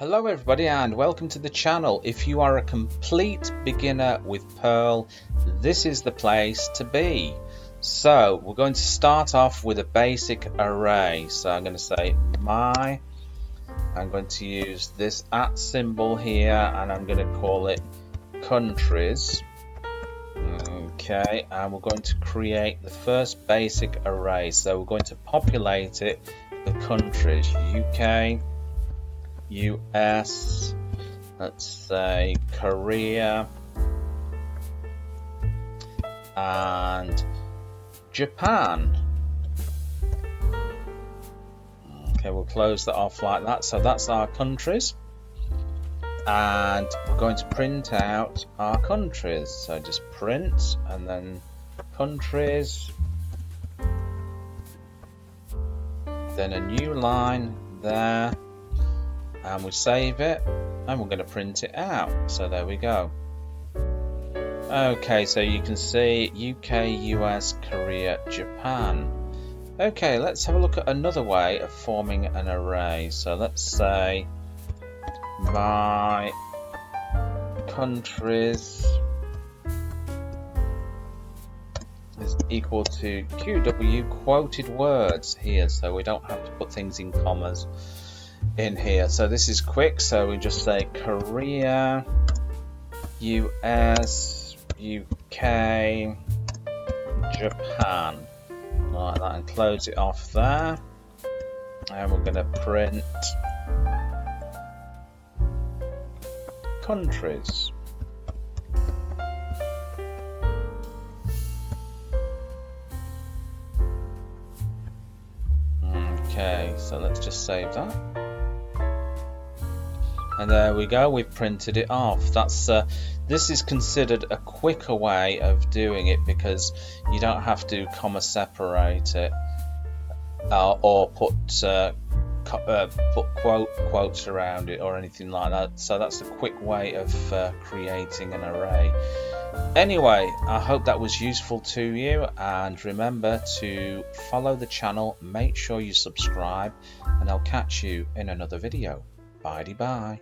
Hello everybody and welcome to the channel. If you are a complete beginner with Perl, this is the place to be. So we're going to start off with a basic array. So I'm going to say I'm going to use this @ symbol here and I'm going to call it countries. Okay, and we're going to create the first basic array. So we're going to populate it with countries: UK, US, let's say Korea, and Japan. Okay, we'll close that off like that. So that's our countries, and we're going to print out our countries. So just print and then countries, then a new line there, and we save it and we're going to print it out. So there we go. Okay, so you can see UK, US, Korea, Japan. Okay, let's have a look at another way of forming an array. So let's say my countries is equal to QW quoted words here, so we don't have to put things in commas in here. So this is quick, so we just say Korea, US, UK, Japan, like that, and close it off there. And we're going to print countries. Okay, so let's just save that. And there we go, we've printed it off. This is considered a quicker way of doing it because you don't have to comma separate it or put quotes around it or anything like that. So that's a quick way of creating an array. Anyway, I hope that was useful to you, and remember to follow the channel, make sure you subscribe, and I'll catch you in another video. Bye-bye.